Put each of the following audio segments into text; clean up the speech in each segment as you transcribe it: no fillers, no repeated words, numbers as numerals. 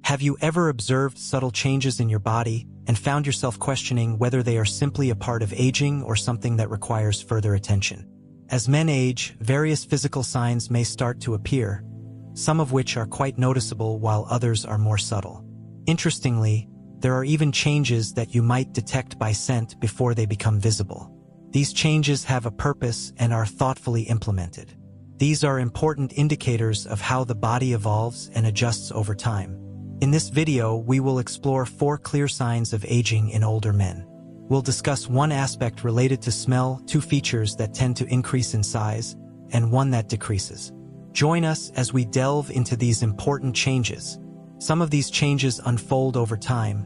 Have you ever observed subtle changes in your body and found yourself questioning whether they are simply a part of aging or something that requires further attention? As men age, various physical signs may start to appear, some of which are quite noticeable while others are more subtle. Interestingly, there are even changes that you might detect by scent before they become visible. These changes have a purpose and are thoughtfully implemented. These are important indicators of how the body evolves and adjusts over time. In this video, we will explore 4 clear signs of aging in older men. We'll discuss one aspect related to smell, 2 features that tend to increase in size, and 1 that decreases. Join us as we delve into these important changes. Some of these changes unfold over time,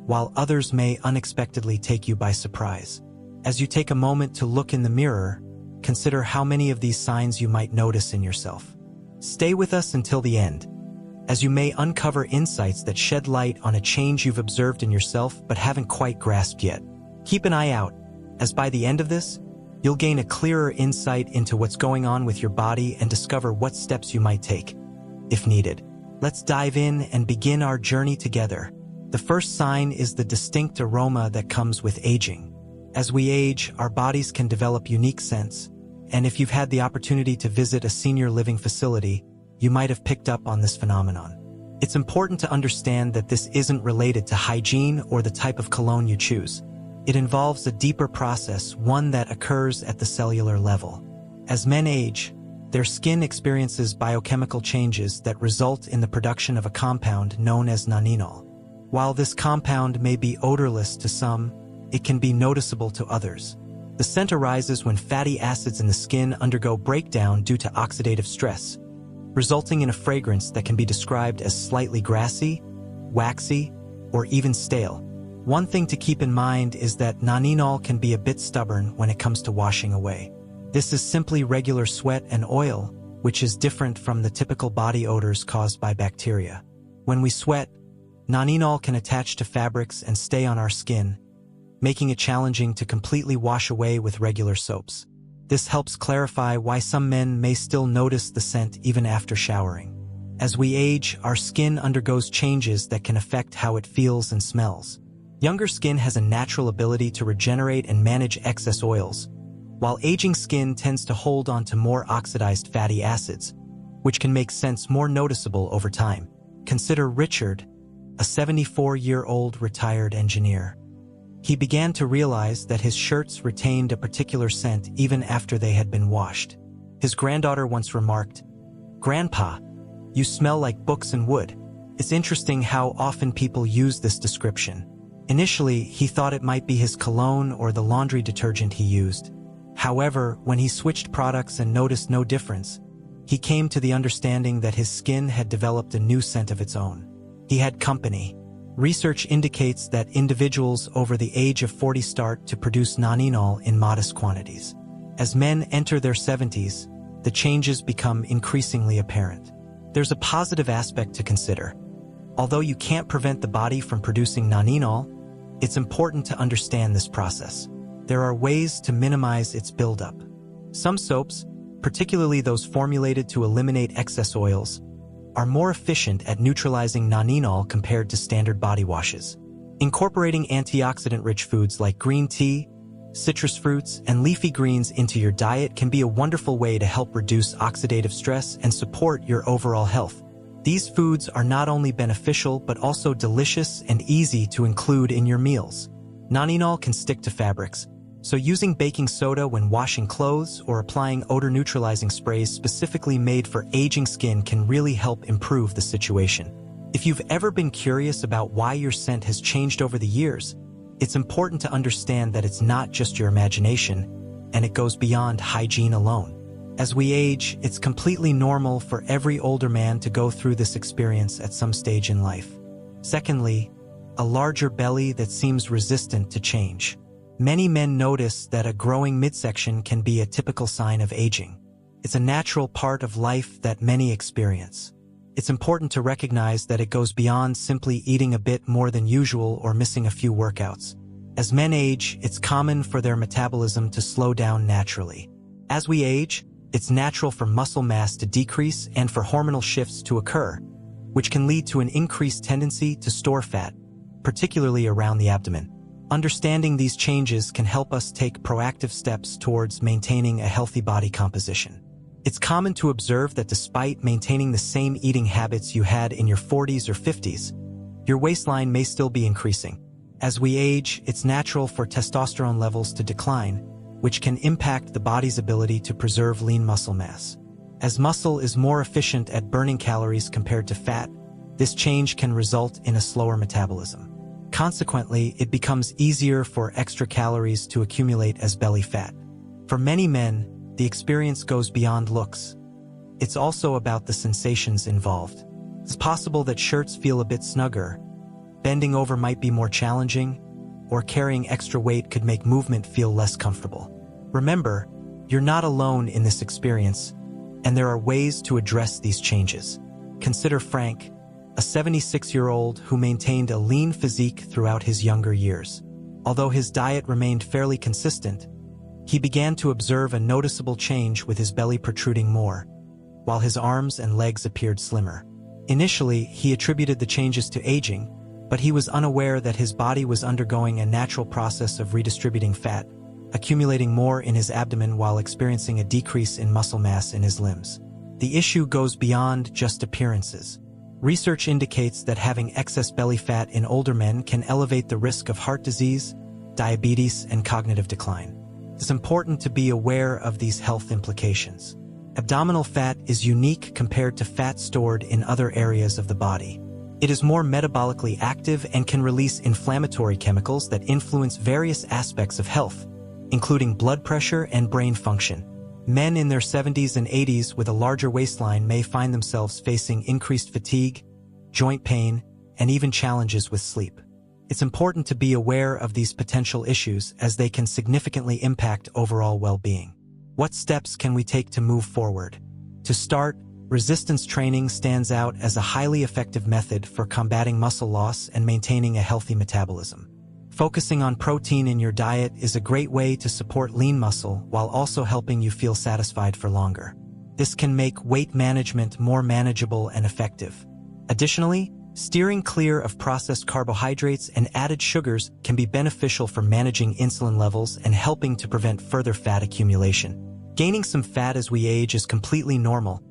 while others may unexpectedly take you by surprise. As you take a moment to look in the mirror, consider how many of these signs you might notice in yourself. Stay with us until the end, as you may uncover insights that shed light on a change you've observed in yourself but haven't quite grasped yet. Keep an eye out, as by the end of this, you'll gain a clearer insight into what's going on with your body and discover what steps you might take, if needed. Let's dive in and begin our journey together. The first sign is the distinct aroma that comes with aging. As we age, our bodies can develop unique scents, and if you've had the opportunity to visit a senior living facility, you might have picked up on this phenomenon. It's important to understand that this isn't related to hygiene or the type of cologne you choose. It involves a deeper process, one that occurs at the cellular level. As men age, their skin experiences biochemical changes that result in the production of a compound known as naninol. While this compound may be odorless to some, it can be noticeable to others. The scent arises when fatty acids in the skin undergo breakdown due to oxidative stress, resulting in a fragrance that can be described as slightly grassy, waxy, or even stale. One thing to keep in mind is that naninol can be a bit stubborn when it comes to washing away. This is simply regular sweat and oil, which is different from the typical body odors caused by bacteria. When we sweat, naninol can attach to fabrics and stay on our skin, making it challenging to completely wash away with regular soaps. This helps clarify why some men may still notice the scent even after showering. As we age, our skin undergoes changes that can affect how it feels and smells. Younger skin has a natural ability to regenerate and manage excess oils, while aging skin tends to hold on to more oxidized fatty acids, which can make scents more noticeable over time. Consider Richard, a 74-year-old retired engineer. He began to realize that his shirts retained a particular scent even after they had been washed. His granddaughter once remarked, "Grandpa, you smell like books and wood." It's interesting how often people use this description. Initially, he thought it might be his cologne or the laundry detergent he used. However, when he switched products and noticed no difference, he came to the understanding that his skin had developed a new scent of its own. He had company. Research indicates that individuals over the age of 40 start to produce naninol in modest quantities. As men enter their 70s, the changes become increasingly apparent. There's a positive aspect to consider. Although you can't prevent the body from producing naninol, it's important to understand this process. There are ways to minimize its buildup. Some soaps, particularly those formulated to eliminate excess oils, are more efficient at neutralizing naninol compared to standard body washes. Incorporating antioxidant-rich foods like green tea, citrus fruits, and leafy greens into your diet can be a wonderful way to help reduce oxidative stress and support your overall health. These foods are not only beneficial but also delicious and easy to include in your meals. Naninol can stick to fabrics, so using baking soda when washing clothes or applying odor-neutralizing sprays specifically made for aging skin can really help improve the situation. If you've ever been curious about why your scent has changed over the years, it's important to understand that it's not just your imagination, and it goes beyond hygiene alone. As we age, it's completely normal for every older man to go through this experience at some stage in life. Secondly, a larger belly that seems resistant to change. Many men notice that a growing midsection can be a typical sign of aging. It's a natural part of life that many experience. It's important to recognize that it goes beyond simply eating a bit more than usual or missing a few workouts. As men age, it's common for their metabolism to slow down naturally. As we age, it's natural for muscle mass to decrease and for hormonal shifts to occur. which can lead to an increased tendency to store fat, particularly around the abdomen. Understanding these changes can help us take proactive steps towards maintaining a healthy body composition. It's common to observe that despite maintaining the same eating habits you had in your 40s or 50s, your waistline may still be increasing. As we age, it's natural for testosterone levels to decline, which can impact the body's ability to preserve lean muscle mass. As muscle is more efficient at burning calories compared to fat, this change can result in a slower metabolism. Consequently, it becomes easier for extra calories to accumulate as belly fat. For many men, the experience goes beyond looks. It's also about the sensations involved. It's possible that shirts feel a bit snugger, bending over might be more challenging, or carrying extra weight could make movement feel less comfortable. Remember, you're not alone in this experience, and there are ways to address these changes. Consider Frank, a 76-year-old who maintained a lean physique throughout his younger years. Although his diet remained fairly consistent, he began to observe a noticeable change with his belly protruding more, while his arms and legs appeared slimmer. Initially, he attributed the changes to aging, but he was unaware that his body was undergoing a natural process of redistributing fat, accumulating more in his abdomen while experiencing a decrease in muscle mass in his limbs. The issue goes beyond just appearances. Research indicates that having excess belly fat in older men can elevate the risk of heart disease, diabetes, and cognitive decline. It's important to be aware of these health implications. Abdominal fat is unique compared to fat stored in other areas of the body. It is more metabolically active and can release inflammatory chemicals that influence various aspects of health, including blood pressure and brain function. Men in their 70s and 80s with a larger waistline may find themselves facing increased fatigue, joint pain, and even challenges with sleep. It's important to be aware of these potential issues as they can significantly impact overall well-being. What steps can we take to move forward? To start, resistance training stands out as a highly effective method for combating muscle loss and maintaining a healthy metabolism. Focusing on protein in your diet is a great way to support lean muscle while also helping you feel satisfied for longer. This can make weight management more manageable and effective. Additionally, steering clear of processed carbohydrates and added sugars can be beneficial for managing insulin levels and helping to prevent further fat accumulation. Gaining some fat as we age is completely normal,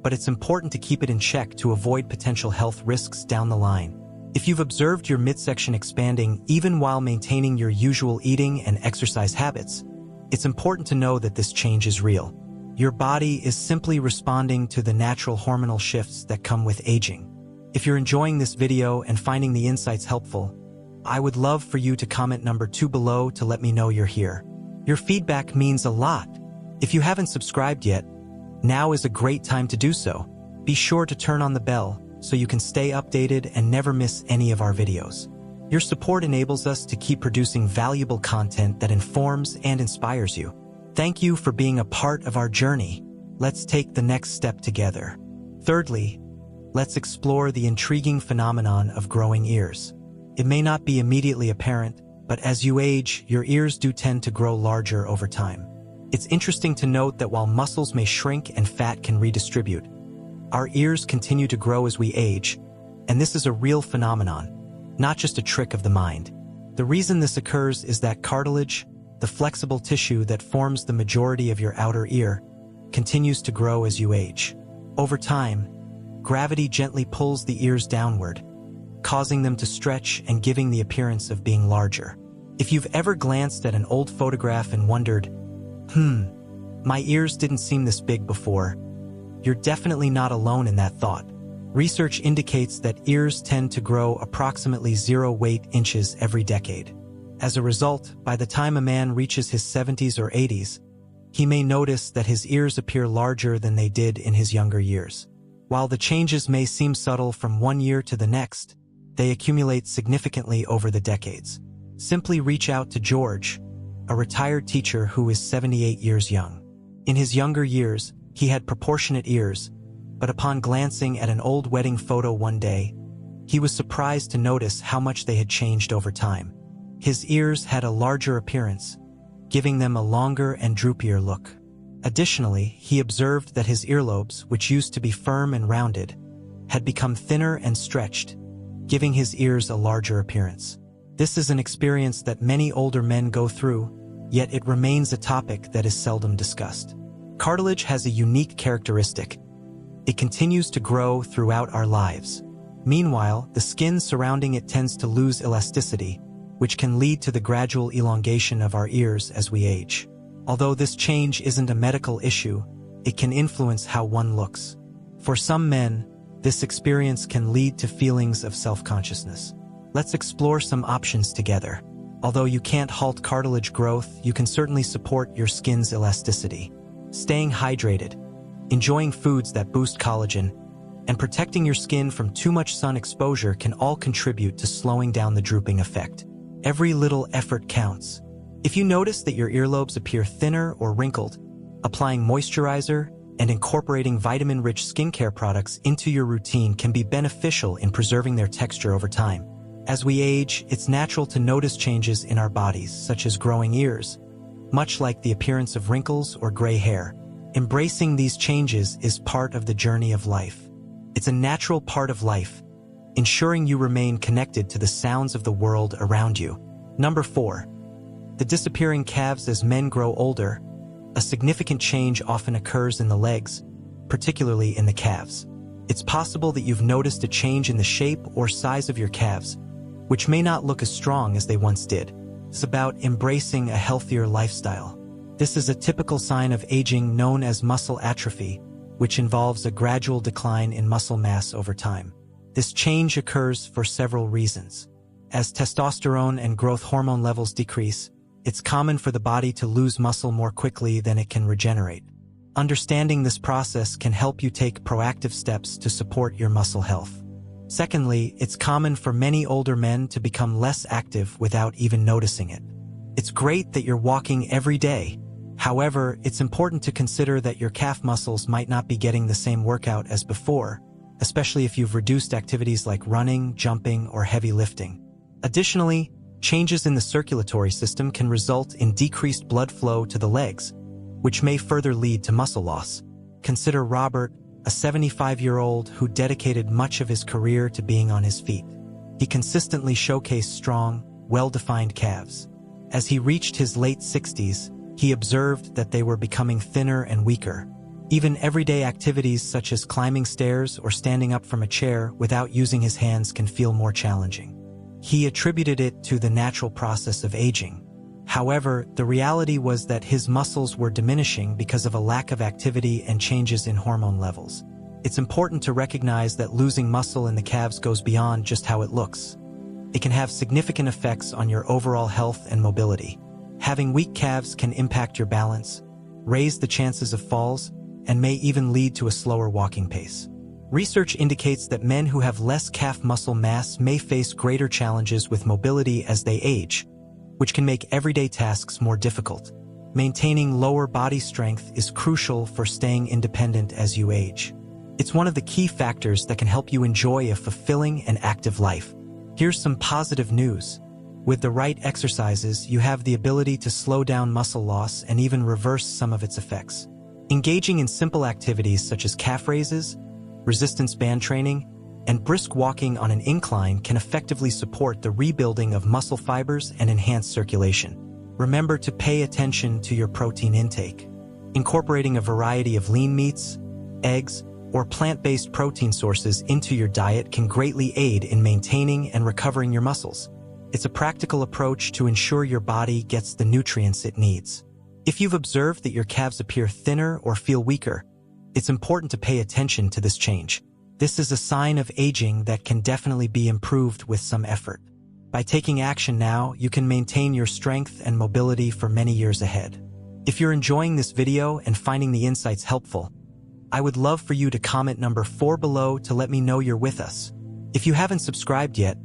but it's important to keep it in check to avoid potential health risks down the line. If you've observed your midsection expanding even while maintaining your usual eating and exercise habits, it's important to know that this change is real. Your body is simply responding to the natural hormonal shifts that come with aging. If you're enjoying this video and finding the insights helpful, I would love for you to comment number 2 below to let me know you're here. Your feedback means a lot. If you haven't subscribed yet, now is a great time to do so. Be sure to turn on the bell so you can stay updated and never miss any of our videos. Your support enables us to keep producing valuable content that informs and inspires you. Thank you for being a part of our journey. Let's take the next step together. Thirdly, let's explore the intriguing phenomenon of growing ears. It may not be immediately apparent, but as you age, your ears do tend to grow larger over time. It's interesting to note that while muscles may shrink and fat can redistribute, our ears continue to grow as we age, and this is a real phenomenon, not just a trick of the mind. The reason this occurs is that cartilage, the flexible tissue that forms the majority of your outer ear, continues to grow as you age. Over time, gravity gently pulls the ears downward, causing them to stretch and giving the appearance of being larger. If you've ever glanced at an old photograph and wondered, my ears didn't seem this big before, you're definitely not alone in that thought. Research indicates that ears tend to grow approximately 0.8 inches every decade. As a result, by the time a man reaches his 70s or 80s, he may notice that his ears appear larger than they did in his younger years. While the changes may seem subtle from one year to the next, they accumulate significantly over the decades. Simply reach out to George, a retired teacher who is 78 years young. In his younger years, he had proportionate ears, but upon glancing at an old wedding photo one day, he was surprised to notice how much they had changed over time. His ears had a larger appearance, giving them a longer and droopier look. Additionally, he observed that his earlobes, which used to be firm and rounded, had become thinner and stretched, giving his ears a larger appearance. This is an experience that many older men go through, yet it remains a topic that is seldom discussed. Cartilage has a unique characteristic. It continues to grow throughout our lives. Meanwhile, the skin surrounding it tends to lose elasticity, which can lead to the gradual elongation of our ears as we age. Although this change isn't a medical issue, it can influence how one looks. For some men, this experience can lead to feelings of self-consciousness. Let's explore some options together. Although you can't halt cartilage growth, you can certainly support your skin's elasticity. Staying hydrated, enjoying foods that boost collagen, and protecting your skin from too much sun exposure can all contribute to slowing down the drooping effect. Every little effort counts. If you notice that your earlobes appear thinner or wrinkled, applying moisturizer and incorporating vitamin-rich skincare products into your routine can be beneficial in preserving their texture over time. As we age, it's natural to notice changes in our bodies, such as growing ears, much like the appearance of wrinkles or gray hair. Embracing these changes is part of the journey of life. It's a natural part of life, ensuring you remain connected to the sounds of the world around you. Number 4. The disappearing calves as men grow older. A significant change often occurs in the legs, particularly in the calves. It's possible that you've noticed a change in the shape or size of your calves, which may not look as strong as they once did. It's about embracing a healthier lifestyle. This is a typical sign of aging known as muscle atrophy, which involves a gradual decline in muscle mass over time. This change occurs for several reasons. As testosterone and growth hormone levels decrease, it's common for the body to lose muscle more quickly than it can regenerate. Understanding this process can help you take proactive steps to support your muscle health. Secondly, it's common for many older men to become less active without even noticing it. It's great that you're walking every day. However, it's important to consider that your calf muscles might not be getting the same workout as before, especially if you've reduced activities like running, jumping, or heavy lifting. Additionally, changes in the circulatory system can result in decreased blood flow to the legs, which may further lead to muscle loss. Consider Robert, a 75-year-old who dedicated much of his career to being on his feet. He consistently showcased strong, well-defined calves. As he reached his late 60s, he observed that they were becoming thinner and weaker. Even everyday activities such as climbing stairs or standing up from a chair without using his hands can feel more challenging. He attributed it to the natural process of aging. However, the reality was that his muscles were diminishing because of a lack of activity and changes in hormone levels. It's important to recognize that losing muscle in the calves goes beyond just how it looks. It can have significant effects on your overall health and mobility. Having weak calves can impact your balance, raise the chances of falls, and may even lead to a slower walking pace. Research indicates that men who have less calf muscle mass may face greater challenges with mobility as they age, which can make everyday tasks more difficult. Maintaining lower body strength is crucial for staying independent as you age. It's one of the key factors that can help you enjoy a fulfilling and active life. Here's some positive news. With the right exercises, you have the ability to slow down muscle loss and even reverse some of its effects. Engaging in simple activities such as calf raises, resistance band training, and brisk walking on an incline can effectively support the rebuilding of muscle fibers and enhance circulation. Remember to pay attention to your protein intake. Incorporating a variety of lean meats, eggs, or plant-based protein sources into your diet can greatly aid in maintaining and recovering your muscles. It's a practical approach to ensure your body gets the nutrients it needs. If you've observed that your calves appear thinner or feel weaker, it's important to pay attention to this change. This is a sign of aging that can definitely be improved with some effort. By taking action now, you can maintain your strength and mobility for many years ahead. If you're enjoying this video and finding the insights helpful, I would love for you to comment number 4 below to let me know you're with us. If you haven't subscribed yet,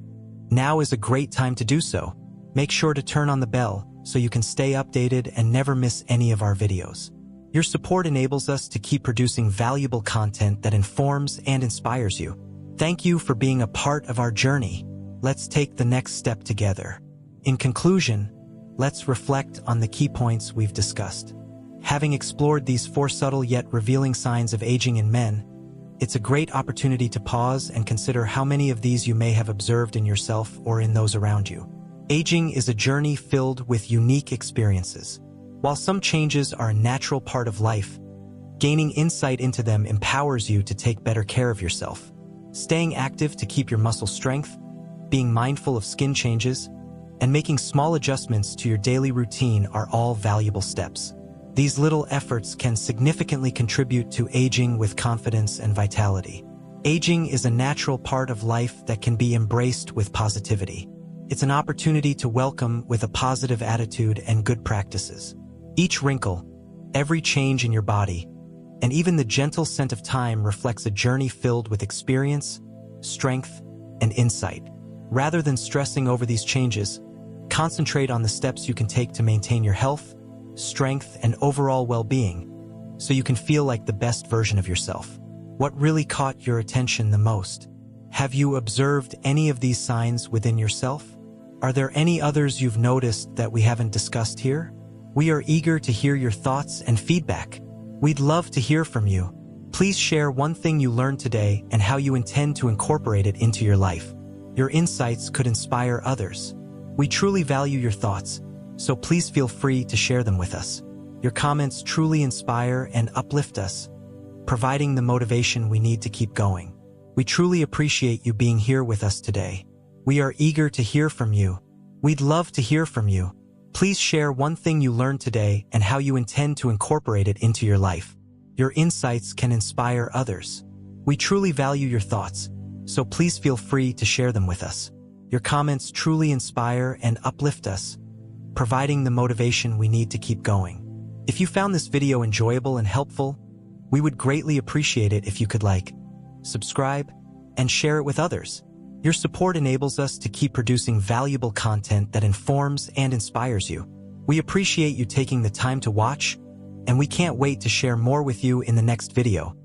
now is a great time to do so. Make sure to turn on the bell so you can stay updated and never miss any of our videos. Your support enables us to keep producing valuable content that informs and inspires you. Thank you for being a part of our journey. Let's take the next step together. In conclusion, let's reflect on the key points we've discussed. Having explored these 4 subtle yet revealing signs of aging in men, It's a great opportunity to pause and consider how many of these you may have observed in yourself or in those around you. Aging is a journey filled with unique experiences. While some changes are a natural part of life, gaining insight into them empowers you to take better care of yourself. Staying active to keep your muscle strength, being mindful of skin changes, and making small adjustments to your daily routine are all valuable steps. These little efforts can significantly contribute to aging with confidence and vitality. Aging is a natural part of life that can be embraced with positivity. It's an opportunity to welcome with a positive attitude and good practices. Each wrinkle, every change in your body, and even the gentle scent of time reflects a journey filled with experience, strength, and insight. Rather than stressing over these changes, concentrate on the steps you can take to maintain your health, strength, and overall well-being, so you can feel like the best version of yourself. What really caught your attention the most? Have you observed any of these signs within yourself? Are there any others you've noticed that we haven't discussed here? We are eager to hear your thoughts and feedback. We'd love to hear from you. Please share one thing you learned today and how you intend to incorporate it into your life. Your insights could inspire others. We truly value your thoughts, so please feel free to share them with us. Your comments truly inspire and uplift us, providing the motivation we need to keep going. We truly appreciate you being here with us today. We are eager to hear from you. We'd love to hear from you. Please share one thing you learned today and how you intend to incorporate it into your life. Your insights can inspire others. We truly value your thoughts, so please feel free to share them with us. Your comments truly inspire and uplift us, providing the motivation we need to keep going. If you found this video enjoyable and helpful, we would greatly appreciate it if you could like, subscribe, and share it with others. Your support enables us to keep producing valuable content that informs and inspires you. We appreciate you taking the time to watch, and we can't wait to share more with you in the next video.